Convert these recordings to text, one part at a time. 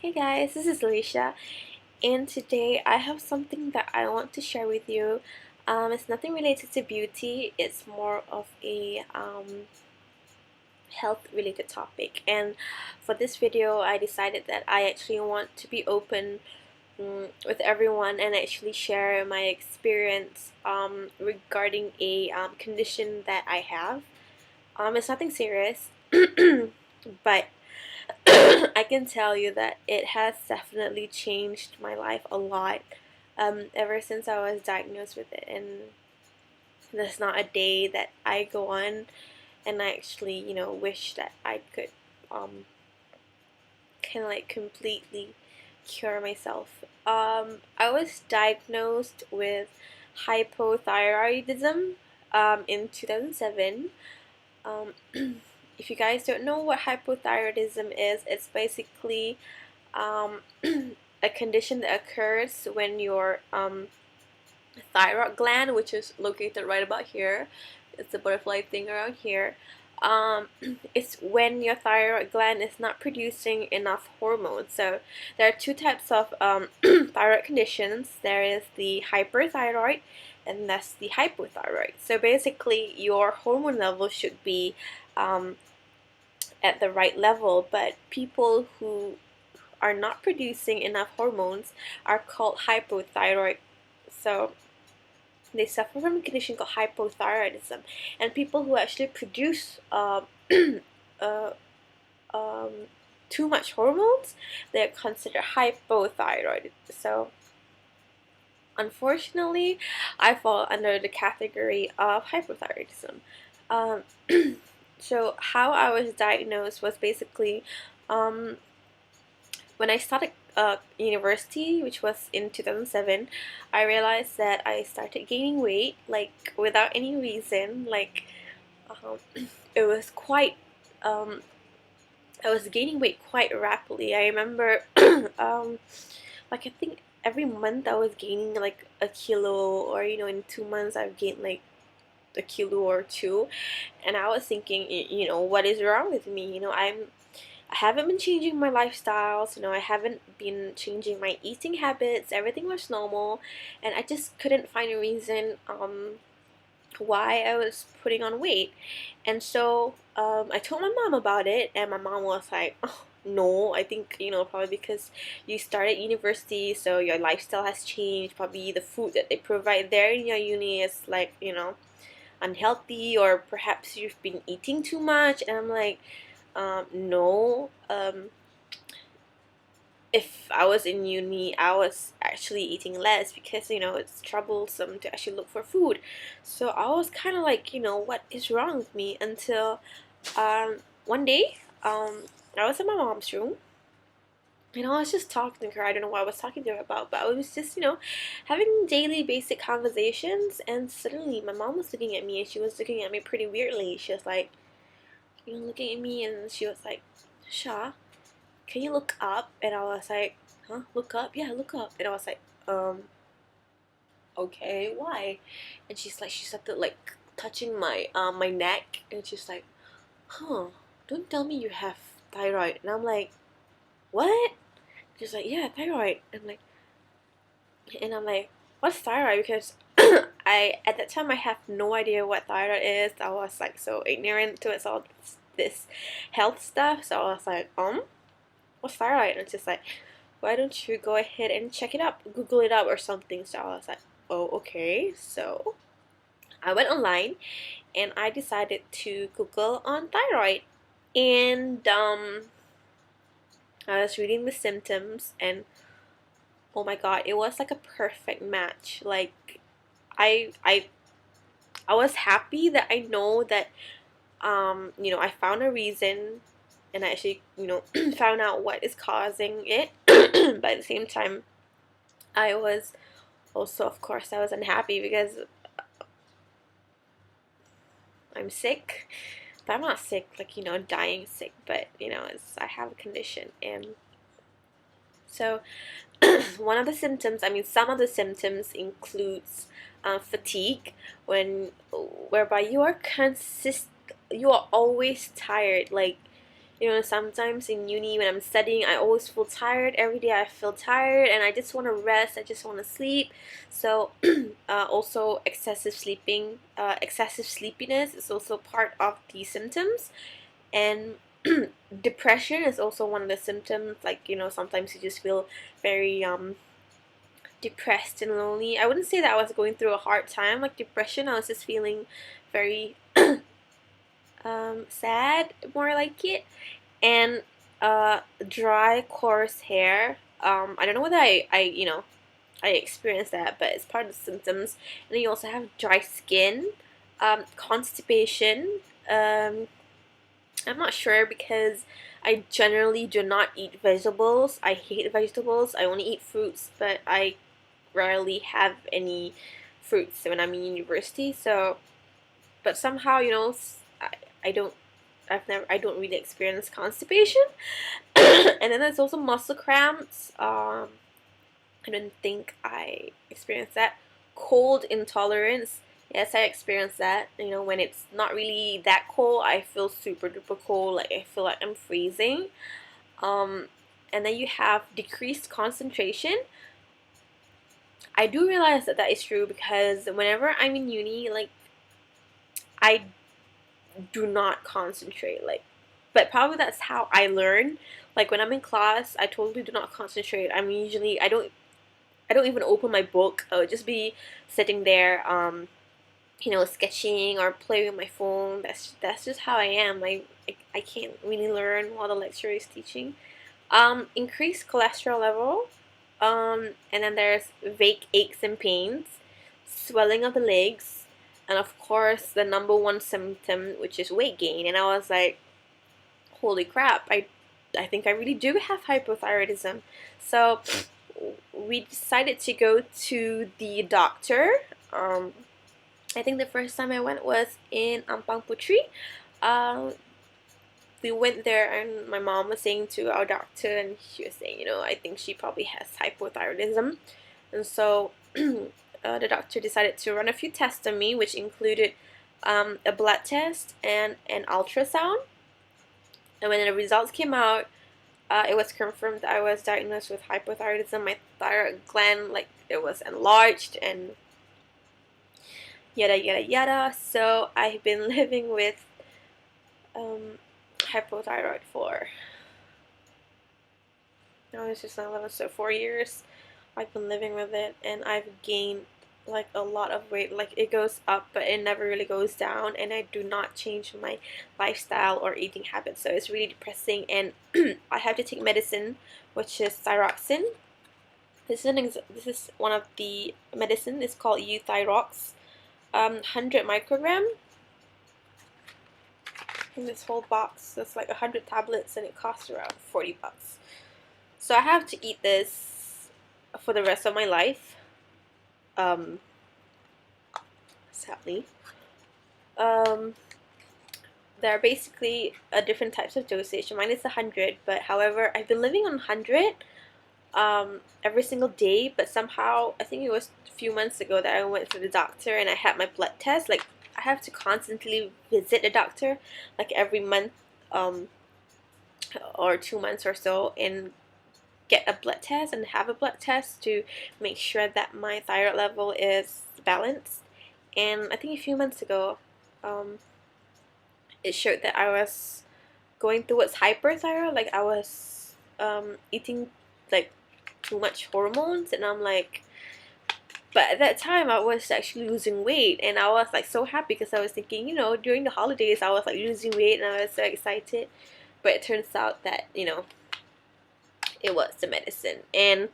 Hey guys, this is Alicia, and today I have something that I want to share with you. It's nothing related to beauty, it's more of a health related topic. And for this video, I decided that I actually want to be open with everyone and actually share my experience regarding a condition that I have. It's nothing serious, but I can tell you that it has definitely changed my life a lot ever since I was diagnosed with it. And there's not a day that I go on and I actually, wish that I could kind of like completely cure myself. I was diagnosed with hypothyroidism in 2007. Um, if you guys don't know what hypothyroidism is, it's basically um, a condition that occurs when your thyroid gland, which is located right about here, it's the butterfly thing around here. Um, it's when your thyroid gland is not producing enough hormones. So there are two types of thyroid conditions. There is the hyperthyroid and that's the hypothyroid. So basically your hormone level should be at the right level, but people who are not producing enough hormones are called hypothyroid. So they suffer from a condition called hypothyroidism, and people who actually produce uh, um, too much hormones, they're considered hypothyroid. So unfortunately, I fall under the category of hypothyroidism. Um, so how I was diagnosed was basically um, when I started university, which was in 2007, I realized that I started gaining weight, like without any reason. Like, um, it was quite, um, I was gaining weight quite rapidly. I remember, like I think every month I was gaining like a kilo, or in 2 months I've gained like a kilo or two, and I was thinking, what is wrong with me? I haven't been changing my lifestyles, I haven't been changing my eating habits, everything was normal, and I just couldn't find a reason why I was putting on weight. And so I told my mom about it, and my mom was like, oh, no, I think, probably because you started university, so your lifestyle has changed. Probably the food that they provide there in your uni is like, unhealthy, or perhaps you've been eating too much. And I'm like, no. If I was in uni, I was actually eating less because it's troublesome to actually look for food. So I was kind of like, what is wrong with me? Until one day, I was in my mom's room. I was just talking to her. I don't know what I was talking to her about, but I was just, having daily basic conversations. And suddenly, my mom was looking at me, and she was looking at me pretty weirdly. She was like, looking at me, and she was like, Sha, can you look up? And I was like, huh, look up? Yeah, look up. And I was like, okay, why? And she started like touching my neck, and she's like, huh, don't tell me you have thyroid. And I'm like, what? She's like, yeah, thyroid. And I'm like, what's thyroid? Because I at that time I have no idea what thyroid is. I was like so ignorant to it, all this health stuff. So I was like, what's thyroid? And it's just like, why don't you go ahead and check it up, Google it up or something. So I was like, oh, okay. So I went online and I decided to Google on thyroid. And I was reading the symptoms, and oh my god, it was like a perfect match. Like I I I was happy that I know that I found a reason, and I actually, found out what is causing it. But at the same time, I was also, of course, I was unhappy because I'm sick. But I'm not sick, like, dying sick, but, I have a condition. And so, one of the symptoms, I mean, some of the symptoms includes fatigue, whereby you are always tired. Like, You know, sometimes in uni when I'm studying, I always feel tired. Every day I feel tired and I just want to rest. I just want to sleep. So also excessive sleepiness is also part of the symptoms. And depression is also one of the symptoms. Like, you know, sometimes you just feel very depressed and lonely. I wouldn't say that I was going through a hard time like depression. I was just feeling very sad, more like it. And dry, coarse hair. I don't know whether I experienced that, but it's part of the symptoms. And then you also have dry skin, constipation. I'm not sure because I generally do not eat vegetables. I hate vegetables. I only eat fruits, but I rarely have any fruits when I'm in university. So, but somehow, you know, I don't. I don't really experience constipation. And then there's also muscle cramps. I don't think I experienced that. Cold intolerance. Yes, I experienced that. You know, when it's not really that cold, I feel super duper cold. Like I feel like I'm freezing. Um, and then you have decreased concentration. I do realize that that is true because whenever I'm in uni, like I do not concentrate. Like, but probably that's how I learn. Like when I'm in class, I totally do not concentrate. I'm usually I don't even open my book. I would just be sitting there, you know, sketching or playing with my phone. That's just how I am. I can't really learn while the lecturer is teaching. Increased cholesterol level. And then there's vague aches and pains, swelling of the legs, and of course the number one symptom, which is weight gain. And I was like, holy crap! I think I really do have hypothyroidism. So we decided to go to the doctor. I think the first time I went was in Ampang Putri. Uh, we went there and my mom was saying to our doctor, and she was saying, you know, I think she probably has hypothyroidism. And so the doctor decided to run a few tests on me, which included a blood test and an ultrasound. And when the results came out, it was confirmed that I was diagnosed with hypothyroidism. My thyroid gland, like, it was enlarged and yada yada yada. So I've been living with hypothyroid for now it's just 11, so 4 years. I've been living with it, and I've gained like a lot of weight. Like it goes up, but it never really goes down, and I do not change my lifestyle or eating habits. So it's really depressing, and I have to take medicine, which is thyroxine. This is one of the medicine. It's called Euthyrox, 100 microgram. In this whole box, it's like 100 tablets, and it costs around 40 bucks. So I have to eat this for the rest of my life. Sadly. There are basically different types of dosage. Mine is 100, but however, I've been living on 100 every single day, but somehow, I think it was a few months ago that I went to the doctor and I had my blood test. Like, I have to constantly visit the doctor, like every month or 2 months or so, and get a blood test and have a blood test to make sure that my thyroid level is balanced. And I think a few months ago, it showed that I was going towards hyperthyroid. Like I was eating like too much hormones, and I'm like, but at that time I was actually losing weight, and I was like so happy because I was thinking, you know, during the holidays I was like losing weight and I was so excited. But it turns out that, you know, it was the medicine, and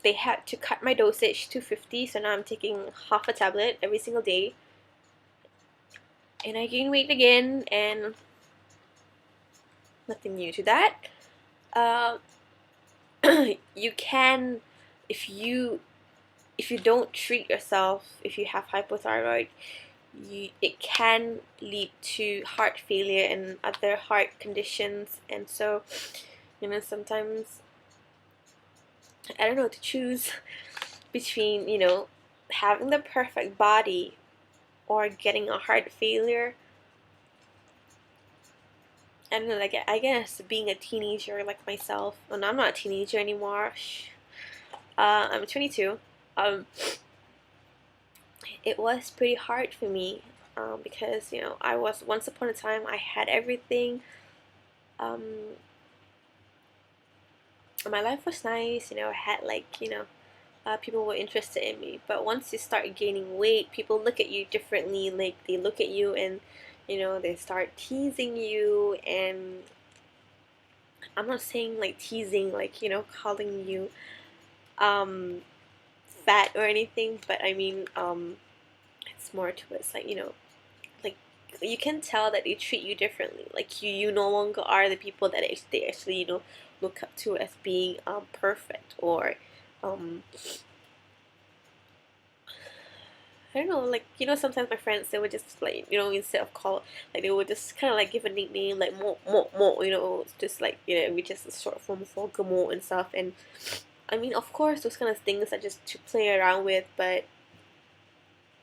they had to cut my dosage to 50, so now I'm taking half a tablet every single day, and I gain weight again, and nothing new to that. You can, if you don't treat yourself, if you have hypothyroid, it can lead to heart failure and other heart conditions. And so, you know, sometimes I don't know to choose between, you know, having the perfect body or getting a heart failure. I don't know, like I guess being a teenager like myself, and I'm not a teenager anymore. I'm 22. Um, it was pretty hard for me, because I was once upon a time I had everything. Um, my life was nice. I had like people were interested in me. But once you start gaining weight, people look at you differently. Like they look at you and they start teasing you. And I'm not saying like teasing, like calling you um fat or anything, but I mean it's more towards like like you can tell that they treat you differently. Like you no longer are the people that they actually look up to as being perfect, or um I don't know, like sometimes my friends, they would just like instead of call, like they would just kind of like give a nickname like mo, it's just like which is a short form for gamo and stuff. And I mean, of course, those kind of things are just to play around with, but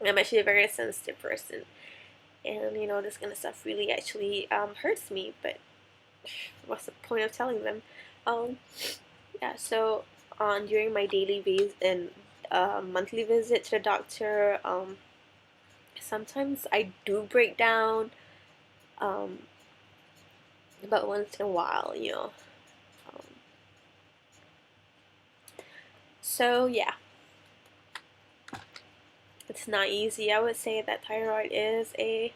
I'm actually a very sensitive person, and this kind of stuff really actually hurts me. But what's the point of telling them? Um, yeah. So on during my daily visit and monthly visit to the doctor, sometimes I do break down, um, but once in a while, Um, so yeah, it's not easy. I would say that thyroid is a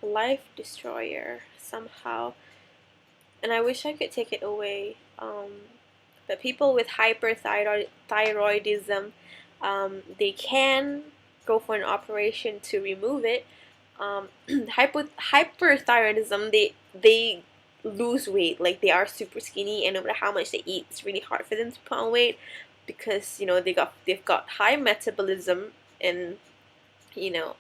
life destroyer somehow, and I wish I could take it away. But people with hyperthyroidism, they can go for an operation to remove it. Hyperthyroidism, they lose weight, like they are super skinny, and no matter how much they eat, it's really hard for them to put on weight because they've got high metabolism, and you know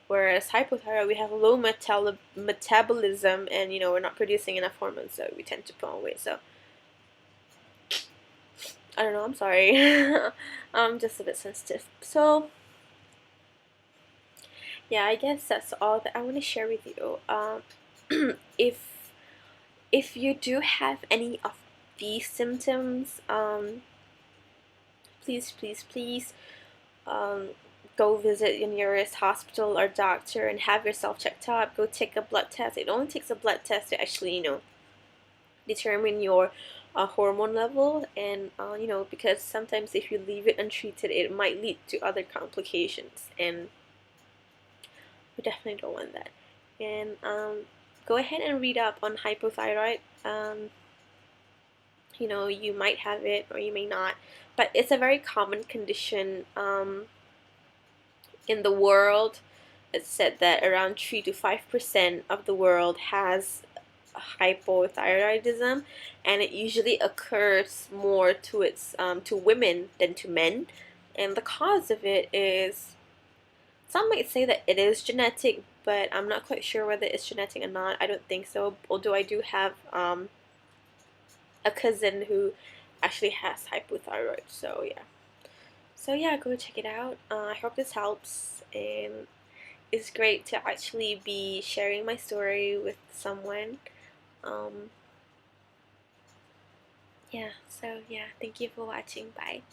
whereas hypothyroid, we have low metabolism, and we're not producing enough hormones, so we tend to put on weight. So I don't know, I'm sorry. I'm just a bit sensitive. So yeah, I guess that's all that I want to share with you. If you do have any of these symptoms, please, please, please, um, go visit your nearest hospital or doctor and have yourself checked out. Go take a blood test. It only takes a blood test to actually, determine your hormone level, and because sometimes if you leave it untreated, it might lead to other complications, and we definitely don't want that. And go ahead and read up on hypothyroid. You might have it or you may not, but it's a very common condition in the world. It's said that around 3 to 5% of the world has hypothyroidism, and it usually occurs more to women than to men. And the cause of it is, some might say that it is genetic, but I'm not quite sure whether it's genetic or not. I don't think so. Although I do have a cousin who actually has hypothyroid. So yeah. So yeah, go check it out. I hope this helps, and it's great to actually be sharing my story with someone. Um, yeah. So yeah, thank you for watching. Bye.